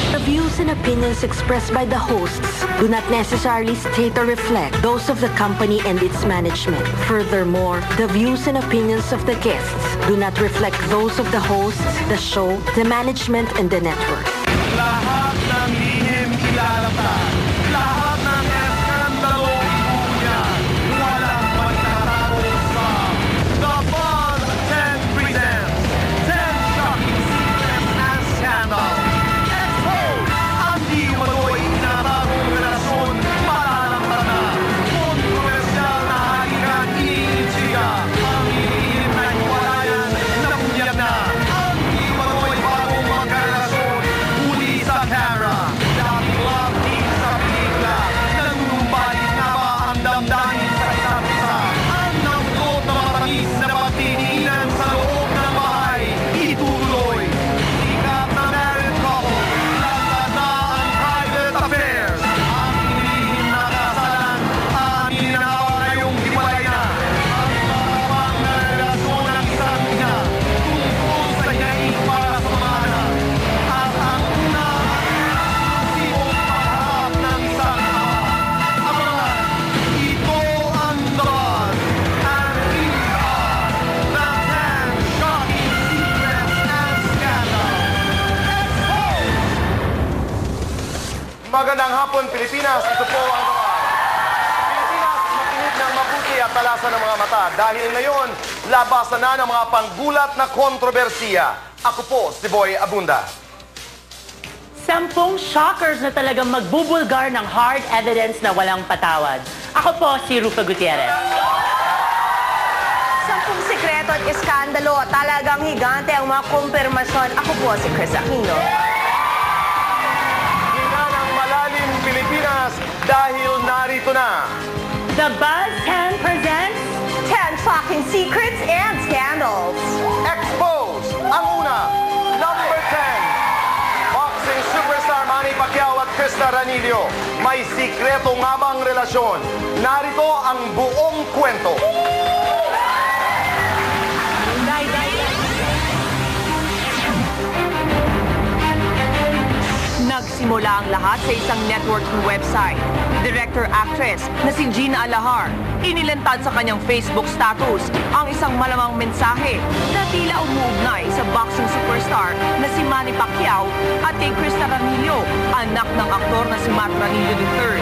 The views and opinions expressed by the hosts do not necessarily state or reflect those of the company and its management. Furthermore, the views and opinions of the guests do not reflect those of the hosts, the show, the management, and the network. Lahat ng lihim ilalapag. Lahat ng eskandalo ibuyan. Walang magtatapos sa The Buzz 10 presents 10 shocking secrets and scandals. Expose ang di umano'y inatagong relasyon. Malalampas na. Kontrobersyal na halikan iniintriga. Ang iniinit na hiwalayan na bunyag na. Ang di umano'y bagong magkarelasyon. Uli sa camera. Daming love team sa pelikula. Nanunumbalik na ba ang damdamin sa isa't isa? Ang namugot na matamis na pagtitinan sa loob ng bahay. Ituloy. Sikat na married couple. Laglag na ang private affairs. Ang inilihim na kasalan. Amin na ngayong hiwalay na. Ang matabang na relasyon ng isa't niya. Tungkol sa hinaing para sa mga anak. At ang una sibong pagharap ng isang ama. Abangan, ito ang The Buzz. And these are the 10 shocking secrets and scandals. Expose! Magandang hapon, Pilipinas. Ito po ang The Buzz. Pilipinas, makinig ng mabuti at talasan ng mga mata. Dahil ngayon, labasan na ng mga panggulat na kontrobersiya. Ako po, si Boy Abunda. 10 shockers na talagang magbubulgar ng hard evidence na walang patawad. Ako po si Rufa Gutierrez. 10 sikreto at iskandalo, talagang higante ang mga kumpirmasyon. Ako po si Chris Aquino. Hinga ng malalim, Pilipinas, dahil narito na. The Buzz 10 presents 10 shocking secrets and scandals. Expose! Ang una, number 10. Boxing superstar Manny Pacquiao at Krista Ranillo. May sikreto nga bang relasyon? Narito ang buong kwento. Nagsimula ang lahat sa isang networking website. Director-actress na si Gina Alahar, inilantad sa kanyang Facebook status ang isang malamang mensahe na tila umuugnay sa boxing superstar na si Manny Pacquiao at kay Krista Ranillo, anak ng aktor na si Matt Ranillo III.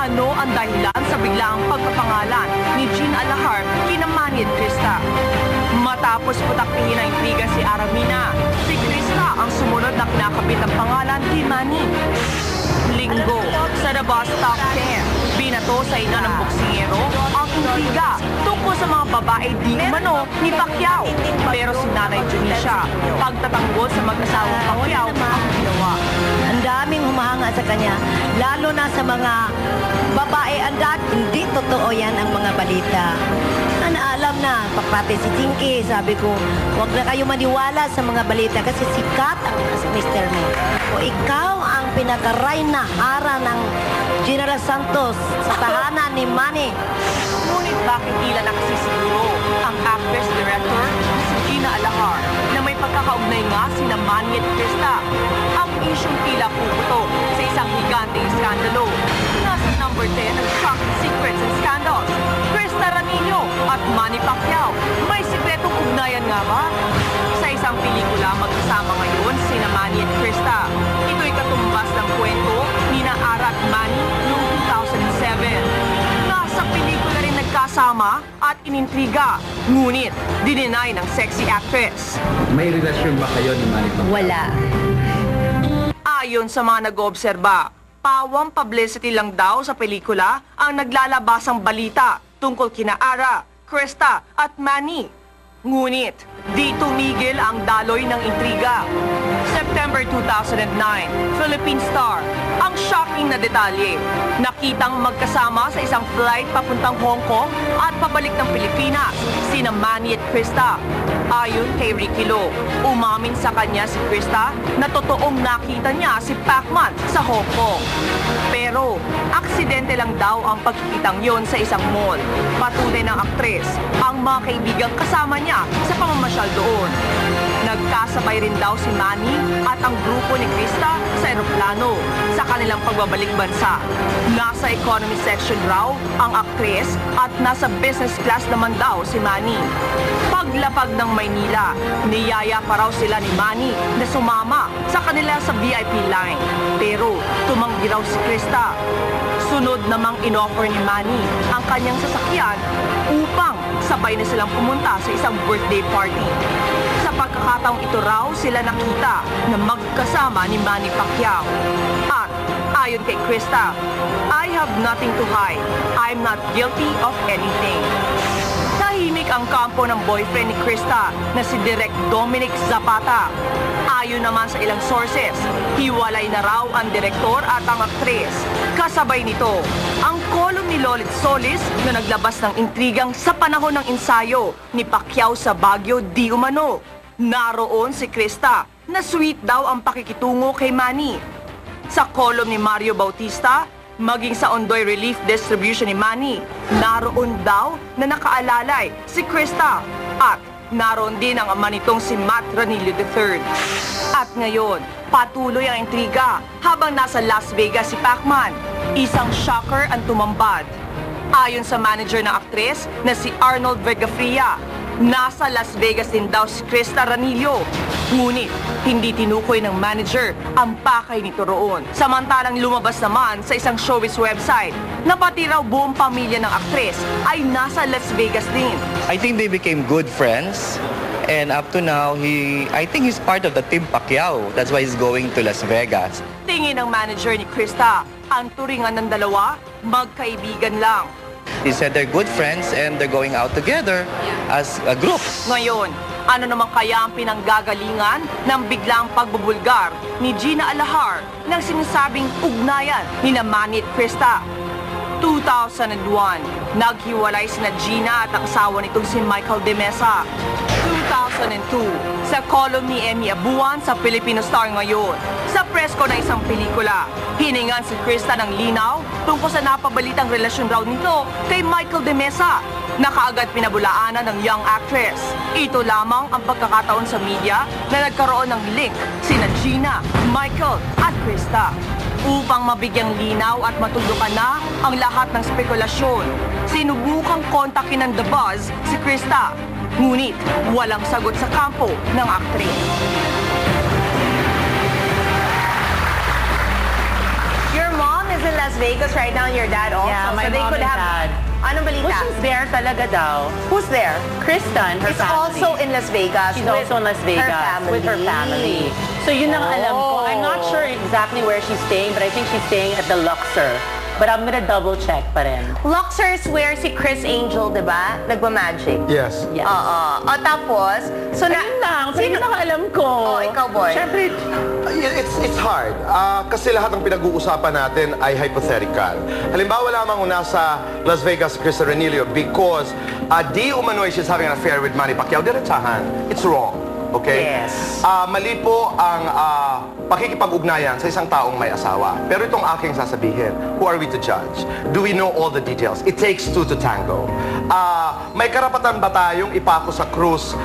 Ano ang dahilan sa biglaang pagpapangalan ni Gina Alahar kina Manny at Krista? Matapos putaktihin ang intriga si Aramina, si Krista ang sumunod na kinakabit ang pangalan kay Manny. Linggo, sa The Buzz Top 10, binato sa ina ng boksingero ang intriga tungkol sa mga babae di umano ni Pacquiao. Pero si Nanay Junisha, pagtatanggol sa mag-asawang Pacquiao ang ginawa. Ang daming humahanga sa kanya, lalo na sa mga babae. Hindi totoo yan ang mga balita. Naalam na, pati si Chinky, sabi ko, huwag na kayo maniwala sa mga balita kasi sikat ang mister mo. O ikaw ang pinakaray na ara ng General Santos sa tahanan ni Manny. Ngunit bakit tila nakasisiguro ang actress-director na si Gina Alahar na may pagkakaugnay nga sina Manny at Krista? Ang isyong tila puputo sa isang higanteng skandalo. Nasa number 10 ng shocking secrets and scandals. Krista Ranillo at Manny Pacquiao. May sikretong ugnayan nga ba? Sa isang pelikula magkasama ngayon sina Manny at Krista. Ito'y katumbas ng kwento ni Ara at Manny noong 2007. Nasa pelikula rin nagkasama at inintriga. Ngunit, dininay ng sexy actress. May relasyon ba kayo ni Manny Pacquiao? Wala. Ayon sa mga nag-oobserba, pawang publicity lang daw sa pelikula ang naglalabasang balita tungkol kina Ara, Krista at Manny. Ngunit, di tumigil ang daloy ng intriga. September 2009, Philippine Star, ang shocking na detalye. Nakitang magkasama sa isang flight papuntang Hong Kong at pabalik ng Pilipinas, sina Manny at Krista. Ayon kay Ricky Lo, umamin sa kanya si Krista na totoong nakita niya si Pacman sa Hong Kong. Pero, aksidente lang daw ang pagkikitang yon sa isang mall. Patunay ng aktres, ang mga kaibigang kasama niya sa pamamasyal doon. Nagkasabay rin daw si Manny at ang grupo ni Krista sa eroplano sa kanilang pagbabalik bansa. Nasa economy section raw ang aktres at nasa business class naman daw si Manny. Paglapag ng Maynila, niyaya pa raw sila ni Manny na sumama sa kanila sa VIP line. Pero tumanggi raw si Krista. Sunod namang inoffer ni Manny ang kanyang sasakyan upang sabay na silang pumunta sa isang birthday party. Sa pagkakataong ito raw sila nakita na magkasama ni Manny Pacquiao. At ayon kay Krista, I have nothing to hide. I'm not guilty of anything. Tahimik ang kampo ng boyfriend ni Krista na si Direk Dominic Zapata. Ayon naman sa ilang sources, hiwalay na raw ang direktor at ang aktres. Kasabay nito, ang kolum ni Lolit Solis na naglabas ng intrigang sa panahon ng ensayo ni Pacquiao sa Baguio di umano. Naroon si Krista na sweet daw ang pakikitungo kay Manny. Sa kolum ni Mario Bautista, maging sa Ondoy Relief Distribution ni Manny, naroon daw na nakaalalay si Krista at naroon din ang ama nitong si Matt Ranillo III. At ngayon, patuloy ang intriga habang nasa Las Vegas si Pacman. Isang shocker ang tumambad. Ayon sa manager ng aktres na si Arnold Vergafria, nasa Las Vegas din daw si Krista Ranillo. Ngunit, hindi tinukoy ng manager ang pakay nito roon. Samantalang lumabas naman sa isang showbiz website na pati raw buong pamilya ng aktres ay nasa Las Vegas din. I think they became good friends. And up to now, I think he's part of the Team Pacquiao. That's why he's going to Las Vegas. Tingin ng manager ni Krista, ang turingan ng dalawa, magkaibigan lang. He said they're good friends and they're going out together as a group. Ngayon, ano naman kaya ang pinanggagalingan ng biglang pagbubulgar ni Gina Alahar ng sinasabing ugnayan ni Manny at Krista? 2001, naghiwalay sina Gina at ang asawa nitong si Michael De Mesa. 2002, sa kolum ni Emmy Abuan sa Filipino Star ngayon. Sa presko ng isang pelikula, hiningan si Krista ng linaw tungkol sa napabalitang relasyon raw nito kay Michael De Mesa na kaagad pinabulaanan ng young actress. Ito lamang ang pagkakataon sa media na nagkaroon ng link sina Gina, Michael at Krista. Upang mabigyang linaw at matulukan na ang lahat ng spekulasyon, sinubukang kontakin ng The Buzz si Krista. Ngunit walang sagot sa kampo ng aktres. Your mom is in Las Vegas right now and your dad also. Yeah, my so they mom could and have... dad. Anong balita? Well, she's there talaga daw. Who's there? Krista and her It's family. also in Las Vegas. She's with also in Las Vegas her family. with her family. So yun ang alam ko. I'm not sure exactly where she's staying, but I think she's staying at the Luxor. But I'm gonna double check pa rin. Luxor is where si Chris Angel, di ba? Nagmamagic. Yes. Yes. Oo. O tapos, so Ayun lang. So yun ang alam ko. Oh, ikaw, boy. Siyempre, It's hard. Kasi lahat ng pinag-uusapan natin ay hypothetical. Halimbawa lamang nasa Las Vegas, Krista Ranillo, because di umano'y she's having an affair with Manny Pacquiao, diretsahan. It's wrong. Okay? Yes. Mali po ang pakikipag-ugnayan sa isang taong may asawa. Pero itong aking sasabihin, who are we to judge? Do we know all the details? It takes two to tango. May karapatan ba tayong ipako sa krus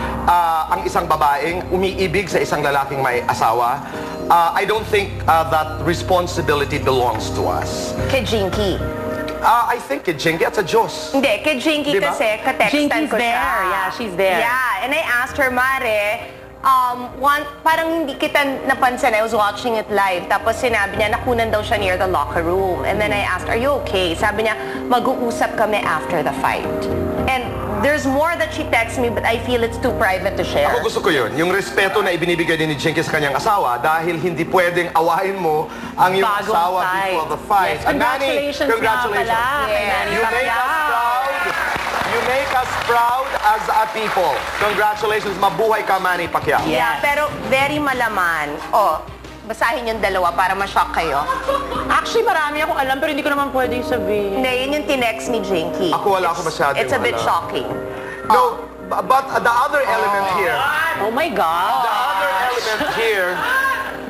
ang isang babaeng umiibig sa isang lalaking may asawa? I don't think that responsibility belongs to us. kay Jinky. I think kay Jinky at sa Diyos. Hindi, kay Jinky Diba? kasi, katextan Jinky's ko siya. there. Yeah, she's there. Yeah, and I asked her, Mare, parang hindi kita napansin. I was watching it live. Tapos sinabi niya, nakunan daw siya near the locker room. And then I asked, are you okay? Sabi niya, mag-uusap kami after the fight. And there's more that she texts me, but I feel it's too private to share. Ako gusto ko yun, yung respeto na ibinibigay din ni Jinky sa kanyang asawa dahil hindi pwedeng awahin mo ang iyong Bagong asawa fight. before the fight. Yes, congratulations nga congratulations. pala kay Yes. Manny You make us Pacquiao. proud. You make us proud as a people. Congratulations. Mabuhay ka, Manny Pacquiao. Yeah, pero very malaman. Oh, basahin yung dalawa para ma-shock kayo. Actually, marami akong alam, pero hindi ko naman pwedeng sabihin. Hindi, yun yung tinext ni Jinky. Ako wala ako masyadong It's a bit alam. shocking. No, but the other element here, Oh my God! the other element here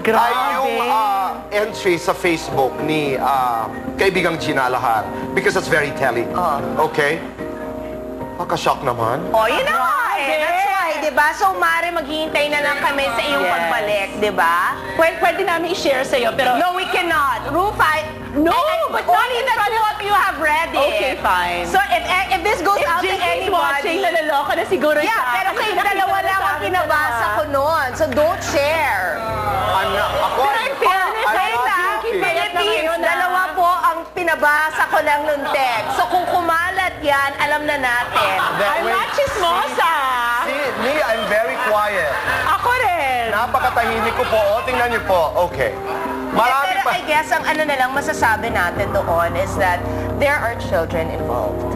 ay yung entry sa Facebook ni kaibigang Gina Alahar because it's very telling. Okay? Nakaka-shock naman. Oh, yun na nga eh. That's why, di ba? So, Mare, maghihintay na lang kami sa iyong Yes. pagbalik, di ba? Pwede namin i-share sa'yo, pero... No, we cannot. Rufai, No, but not only in the front two of you have read it. Okay, fine. So, if this goes out to Jinky's watching, anybody... naloloka na siguro siya. Yeah, pero Kasi kayong dalawa nakita lang na ang sabi pinabasa na. ko noon. So, don't share. Ako, Pero in fairness, I'm Wait not lang, joking. Philippines, dalawa po ang pinabasa ko lang nung text. So, kung kumalat yan, alam na natin. I'm not chismosa. See, me, I'm very quiet. Ako rin. Napakatahimik ko po. O, tingnan niyo po. Okay. Marami Pero pa. I guess ang ano na lang masasabi natin doon is that there are children involved.